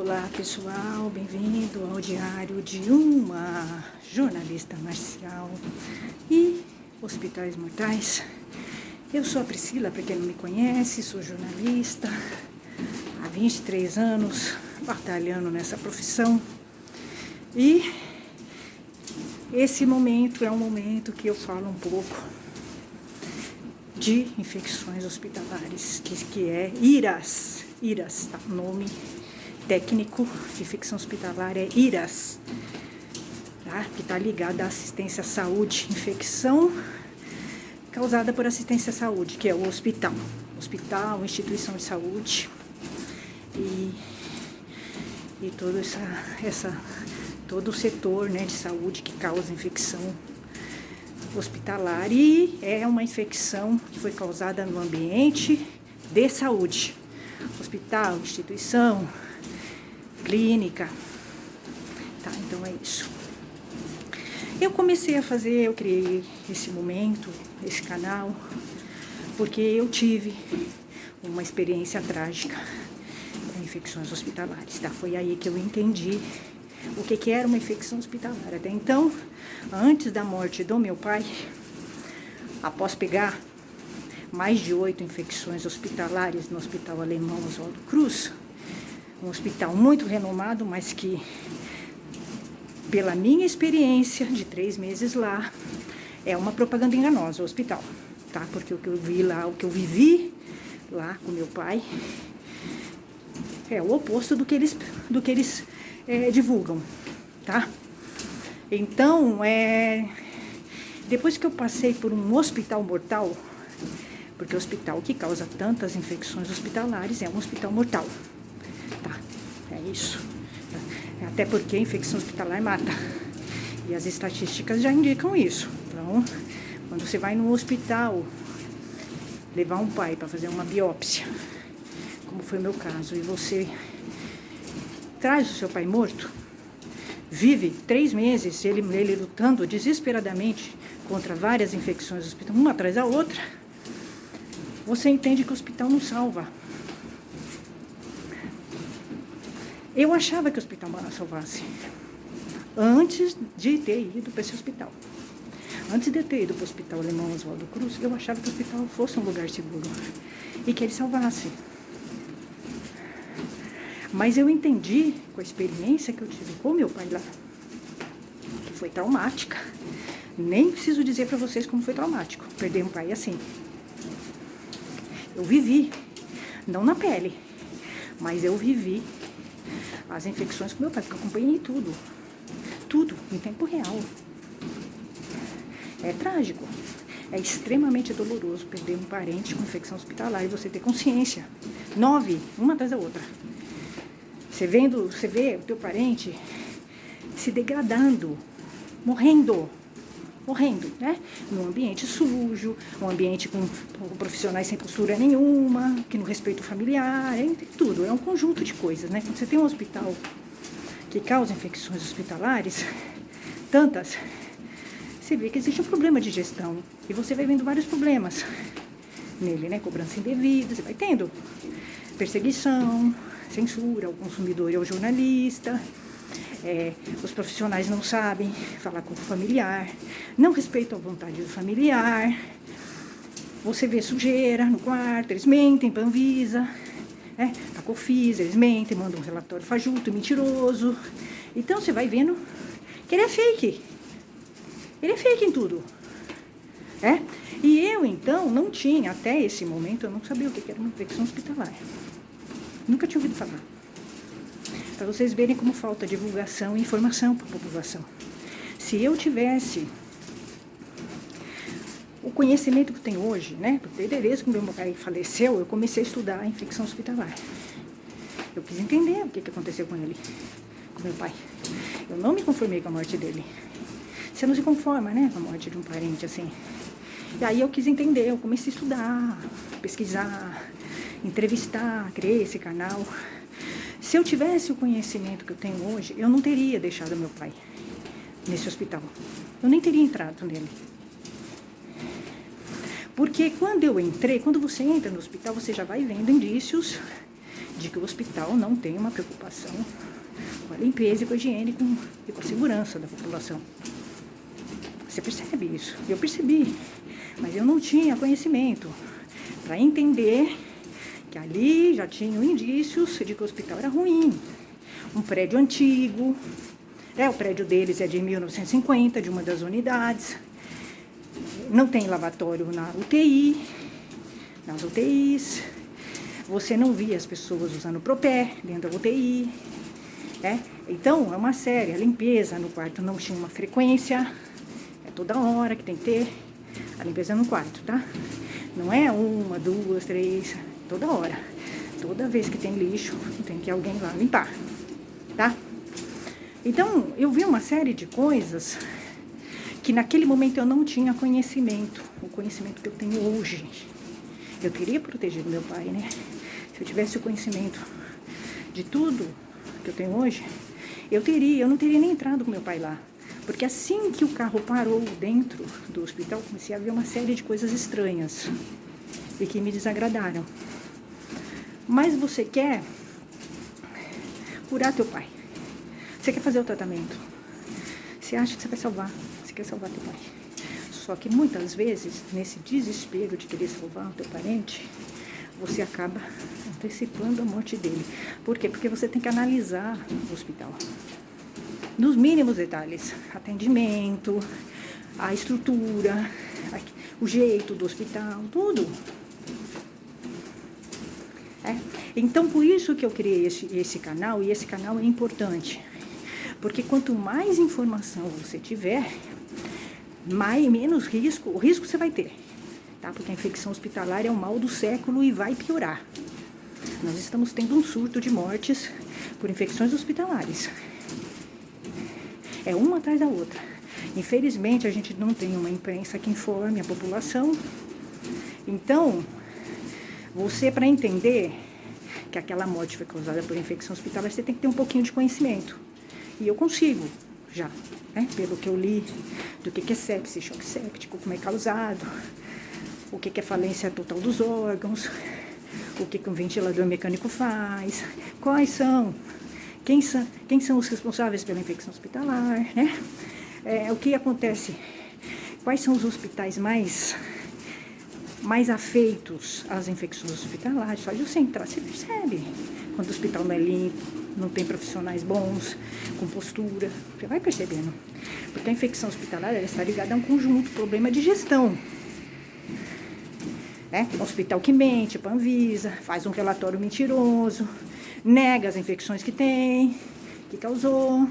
Olá pessoal, bem-vindo ao diário de uma jornalista marcial e hospitais mortais. Eu sou a Priscila, para quem não me conhece, sou jornalista há 23 anos batalhando nessa profissão e esse momento é um momento que eu falo um pouco de infecções hospitalares, que é IRAS, tá? O nome técnico de infecção hospitalar é IRAS, tá? Que está ligado à assistência à saúde, infecção causada por assistência à saúde, que é o hospital, instituição de saúde e todo o setor, né, de saúde que causa infecção hospitalar, e é uma infecção que foi causada no ambiente de saúde, hospital, instituição, clínica, tá? Então é isso. Eu criei esse momento, esse canal, porque eu tive uma experiência trágica com infecções hospitalares, tá? Foi aí que eu entendi o que era uma infecção hospitalar. Até então, antes da morte do meu pai, após pegar mais de 8 infecções hospitalares no Hospital Alemão Oswaldo Cruz, um hospital muito renomado, mas que, pela minha experiência de 3 meses lá, é uma propaganda enganosa o hospital, tá? Porque o que eu vi lá, o que eu vivi lá com meu pai, é o oposto do que eles divulgam, tá? Então, depois que eu passei por um hospital mortal, porque o hospital que causa tantas infecções hospitalares é um hospital mortal, tá? É isso. Até porque a infecção hospitalar mata. E as estatísticas já indicam isso. Então, quando você vai no hospital levar um pai para fazer uma biópsia, como foi o meu caso, e você traz o seu pai morto, vive 3 meses, ele lutando desesperadamente contra várias infecções do hospital, uma atrás da outra, você entende que o hospital não salva. Eu achava que o hospital não salvasse, antes de ter ido para esse hospital. Antes de ter ido para o Hospital Alemão Oswaldo Cruz, eu achava que o hospital fosse um lugar seguro e que ele salvasse. Mas eu entendi, com a experiência que eu tive com meu pai lá, que foi traumática. Nem preciso dizer para vocês como foi traumático perder um pai assim. Eu vivi, não na pele, mas eu vivi as infecções com meu pai, porque eu acompanhei tudo, em tempo real. É trágico, é extremamente doloroso perder um parente com infecção hospitalar e você ter consciência. 9, uma atrás da outra. Você vê o teu parente se degradando, morrendo, né? Num ambiente sujo, um ambiente com profissionais sem postura nenhuma, que não respeita o familiar, tem tudo, é um conjunto de coisas, né? Quando você tem um hospital que causa infecções hospitalares, tantas, você vê que existe um problema de gestão, e você vai vendo vários problemas nele, né? Cobrança indevida, você vai tendo perseguição, censura ao consumidor e ao jornalista. Os profissionais não sabem falar com o familiar, não respeitam a vontade do familiar. Você vê sujeira no quarto, eles mentem para a Anvisa, a Cofisa, eles mentem, mandam um relatório fajuto, mentiroso. Então você vai vendo que ele é fake em tudo. E eu então não tinha, até esse momento, eu não sabia o que era uma infecção hospitalar. Nunca tinha ouvido falar. Para vocês verem como falta divulgação e informação para a população. Se eu tivesse o conhecimento que eu tenho hoje, né? Porque desde que meu pai faleceu, eu comecei a estudar a infecção hospitalar. Eu quis entender o que aconteceu com ele, com meu pai. Eu não me conformei com a morte dele. Você não se conforma, né, com a morte de um parente assim. E aí eu quis entender, eu comecei a estudar, pesquisar, entrevistar, criei esse canal. Se eu tivesse o conhecimento que eu tenho hoje, eu não teria deixado meu pai nesse hospital. Eu nem teria entrado nele. Porque quando você entra no hospital, você já vai vendo indícios de que o hospital não tem uma preocupação com a limpeza e com a higiene e com a segurança da população. Você percebe isso? Eu percebi, mas eu não tinha conhecimento para entender que ali já tinham indícios de que o hospital era ruim. Um prédio antigo, o prédio deles é de 1950, de uma das unidades. Não tem lavatório na UTI, nas UTIs. Você não via as pessoas usando propé dentro da UTI. Então, é uma série. A limpeza no quarto não tinha uma frequência. É toda hora que tem que ter a limpeza no quarto, tá? Não é 1, 2, 3, toda hora. Toda vez que tem lixo, tem que alguém lá limpar, tá? Então, eu vi uma série de coisas que naquele momento eu não tinha conhecimento, o conhecimento que eu tenho hoje. Eu teria protegido meu pai, né? Se eu tivesse o conhecimento de tudo que eu tenho hoje, eu não teria nem entrado com meu pai lá. Porque assim que o carro parou dentro do hospital, comecei a ver uma série de coisas estranhas e que me desagradaram. Mas você quer curar teu pai. Você quer fazer o tratamento. Você acha que você vai salvar. Você quer salvar teu pai. Só que muitas vezes, nesse desespero de querer salvar o teu parente, você acaba antecipando a morte dele. Por quê? Porque você tem que analisar o hospital. Nos mínimos detalhes. Atendimento, a estrutura, o jeito do hospital, tudo. Então, por isso que eu criei esse canal, e esse canal é importante. Porque quanto mais informação você tiver, menos risco, o risco você vai ter, tá? Porque a infecção hospitalar é o mal do século e vai piorar. Nós estamos tendo um surto de mortes por infecções hospitalares. É uma atrás da outra. Infelizmente, a gente não tem uma imprensa que informe a população. Então, você, para entender que aquela morte foi causada por infecção hospitalar, você tem que ter um pouquinho de conhecimento. E eu consigo, já, pelo que eu li, do que é sepse, choque séptico, como é causado, o que é falência total dos órgãos, o que um ventilador mecânico faz, quem são os responsáveis pela infecção hospitalar, né? O que acontece, quais são os hospitais mais afeitos às infecções hospitalares. Só de você entrar, você percebe quando o hospital não é limpo, não tem profissionais bons, com postura, você vai percebendo. Porque a infecção hospitalar, ela está ligada a um conjunto, problema de gestão. Um hospital que mente para a Anvisa, faz um relatório mentiroso, nega as infecções que tem, que causou,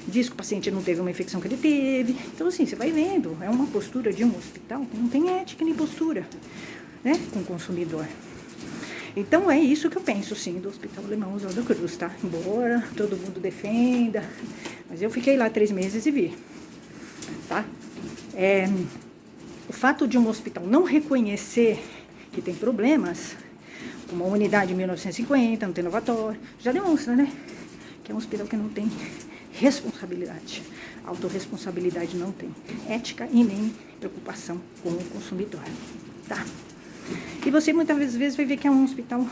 diz que o paciente não teve uma infecção que ele teve. Então, assim, você vai vendo, é uma postura de um hospital que não tem ética nem postura, com o consumidor. Então, é isso que eu penso, sim, do Hospital Alemão Oswaldo Cruz, tá? Embora todo mundo defenda, mas eu fiquei lá 3 meses e vi, tá? O fato de um hospital não reconhecer que tem problemas, como a unidade de 1950, não tem lavatório, já demonstra, né? Que é um hospital que não tem responsabilidade. Autorresponsabilidade não tem. Ética e nem preocupação com o consumidor, tá? E você muitas vezes vai ver que é um hospital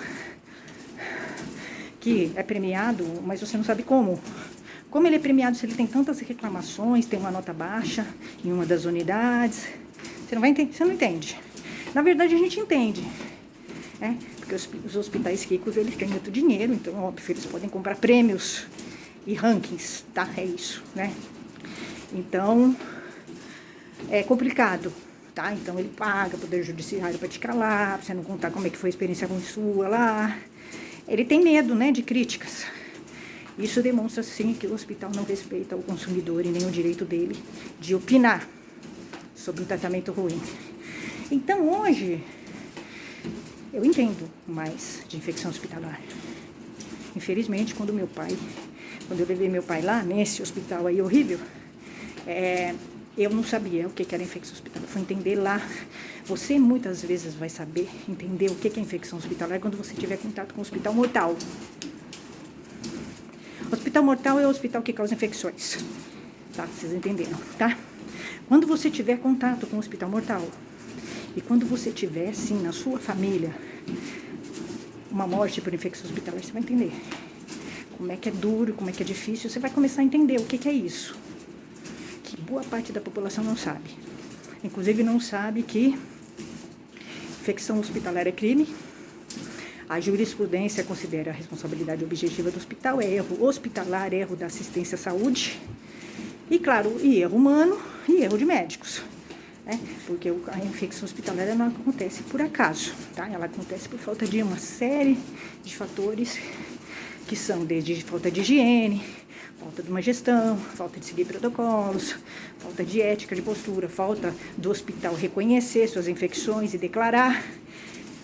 que é premiado, mas você não sabe como. Como ele é premiado se ele tem tantas reclamações, tem uma nota baixa em uma das unidades? Você não entende. Na verdade, a gente entende, porque os hospitais ricos, eles têm muito dinheiro, então, óbvio, eles podem comprar prêmios e rankings, tá? É isso, né? Então, é complicado, tá? Então, ele paga poder judiciário para te calar, pra você não contar como é que foi a experiência ruim sua lá. Ele tem medo, né, de críticas. Isso demonstra, sim, que o hospital não respeita o consumidor e nem o direito dele de opinar sobre um tratamento ruim. Então, hoje, eu entendo mais de infecção hospitalar. Infelizmente, quando eu levei meu pai lá, nesse hospital aí horrível, eu não sabia o que era infecção hospitalar. Foi entender lá. Você muitas vezes vai saber entender o que é infecção hospitalar quando você tiver contato com o hospital mortal. O hospital mortal é o hospital que causa infecções. Tá? Vocês entenderam, tá? Quando você tiver contato com o hospital mortal, e quando você tiver, sim, na sua família, uma morte por infecção hospitalar, você vai entender como é que é duro, como é que é difícil. Você vai começar a entender o que é isso, que boa parte da população não sabe. Inclusive não sabe que infecção hospitalar é crime. A jurisprudência considera a responsabilidade objetiva do hospital, é erro hospitalar, erro da assistência à saúde, e claro, e erro humano e erro de médicos, né? Porque a infecção hospitalar não acontece por acaso, tá? Ela acontece por falta de uma série de fatores que são desde falta de higiene, falta de uma gestão, falta de seguir protocolos, falta de ética, de postura, falta do hospital reconhecer suas infecções e declarar,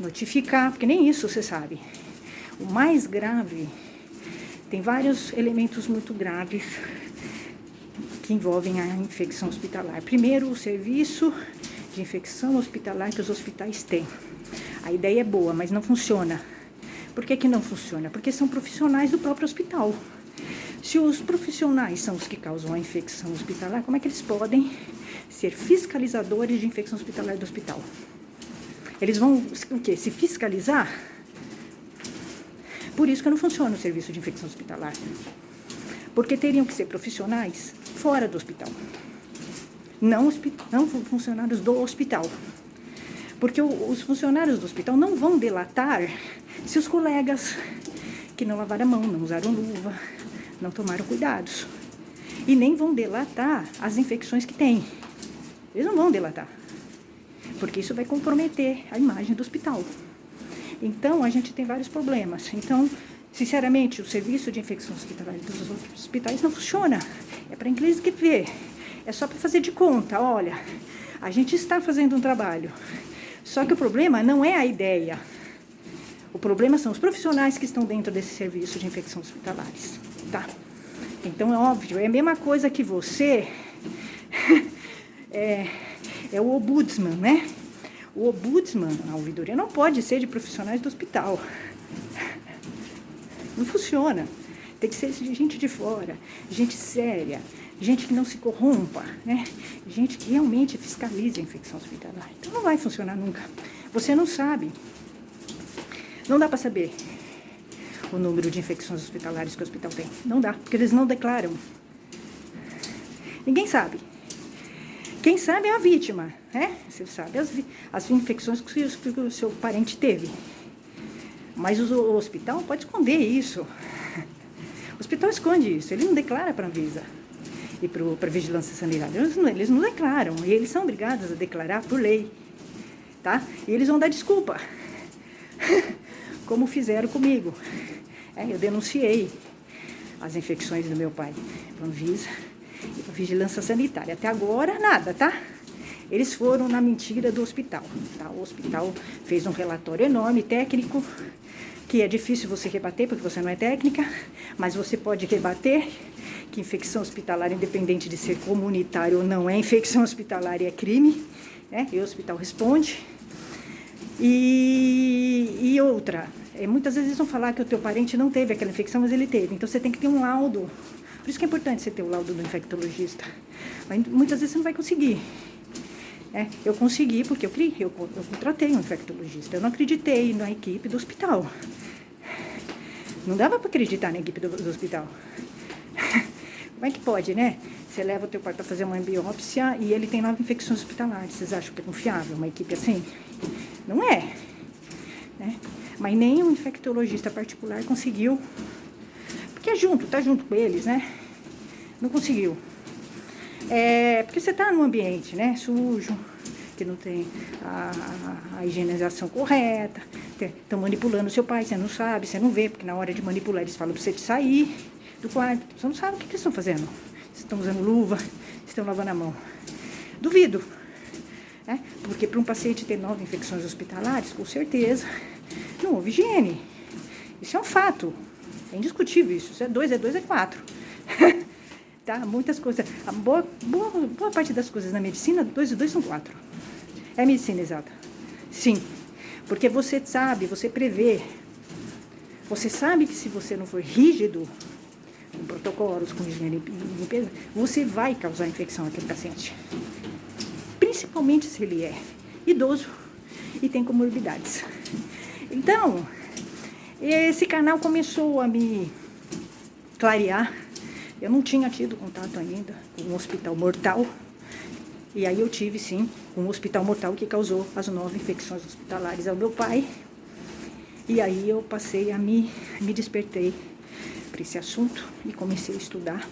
notificar, porque nem isso você sabe. O mais grave, tem vários elementos muito graves que envolvem a infecção hospitalar. Primeiro, o serviço de infecção hospitalar que os hospitais têm. A ideia é boa, mas não funciona. Por que não funciona? Porque são profissionais do próprio hospital. Se os profissionais são os que causam a infecção hospitalar, como é que eles podem ser fiscalizadores de infecção hospitalar do hospital? Eles vão, o quê? Se fiscalizar? Por isso que não funciona o serviço de infecção hospitalar. Porque teriam que ser profissionais fora do hospital. Não funcionários do hospital. Porque os funcionários do hospital não vão delatar se os colegas que não lavaram a mão, não usaram luva, não tomaram cuidados. E nem vão delatar as infecções que têm. Eles não vão delatar. Porque isso vai comprometer a imagem do hospital. Então, a gente tem vários problemas. Então, sinceramente, o serviço de infecção hospitalar dos outros hospitais não funciona. É para inglês que ver. É só para fazer de conta. Olha, a gente está fazendo um trabalho. Só que o problema não é a ideia. O problema são os profissionais que estão dentro desse serviço de infecção hospitalares, tá? Então, é óbvio, é a mesma coisa que você... é o ombudsman, né? O ombudsman, a ouvidoria, não pode ser de profissionais do hospital. Não funciona. Tem que ser de gente de fora, gente séria, gente que não se corrompa, né? Gente que realmente fiscalize a infecção hospitalar. Então não vai funcionar nunca. Você não sabe. Não dá para saber o número de infecções hospitalares que o hospital tem. Não dá, porque eles não declaram. Ninguém sabe. Quem sabe é a vítima, né? Você sabe as infecções que o seu parente teve. Mas o hospital pode esconder isso. O hospital esconde isso, ele não declara para a Anvisa e para a Vigilância Sanitária. Eles não declaram, e eles são obrigados a declarar por lei, tá? E eles vão dar desculpa, como fizeram comigo. Eu denunciei as infecções do meu pai para a Anvisa e para a Vigilância Sanitária. Até agora, nada, tá? Eles foram na mentira do hospital, tá? O hospital fez um relatório enorme, técnico, que é difícil você rebater, porque você não é técnica, mas você pode rebater que infecção hospitalar, independente de ser comunitário ou não, é infecção hospitalar e é crime, né? E o hospital responde. E outra, muitas vezes eles vão falar que o teu parente não teve aquela infecção, mas ele teve. Então você tem que ter um laudo. Por isso que é importante você ter o laudo do infectologista. Mas muitas vezes você não vai conseguir. Eu consegui porque eu contratei um infectologista. Eu não acreditei na equipe do hospital. Não dava para acreditar na equipe do hospital. Como é que pode, né? Você leva o teu pai para fazer uma biópsia e ele tem 9 infecções hospitalares. Vocês acham que é confiável uma equipe assim? Não é. Né? Mas nem um infectologista particular conseguiu. Porque tá junto com eles, né? Não conseguiu. Porque você está num ambiente, né, sujo, que não tem a higienização correta, estão manipulando o seu pai, você não sabe, você não vê, porque na hora de manipular eles falam para você sair do quarto, você não sabe o que eles estão fazendo. Se estão usando luva, se estão lavando a mão. Duvido, né? Porque para um paciente ter 9 infecções hospitalares, com certeza, não houve higiene. Isso é um fato, é indiscutível isso, se é 2 é 2 é 4. Tá? Muitas coisas, a boa parte das coisas na medicina, 2 e 2 são 4. É medicina exata. Sim, porque você sabe, você prevê. Você sabe que se você não for rígido com protocolos, com higiene e limpeza, você vai causar infecção àquele paciente. Principalmente se ele é idoso e tem comorbidades. Então, E esse canal começou a me clarear. Eu não tinha tido contato ainda com um hospital mortal. E aí eu tive, sim, um hospital mortal que causou as 9 infecções hospitalares ao meu pai. E aí eu passei a me despertei para esse assunto e comecei a estudar.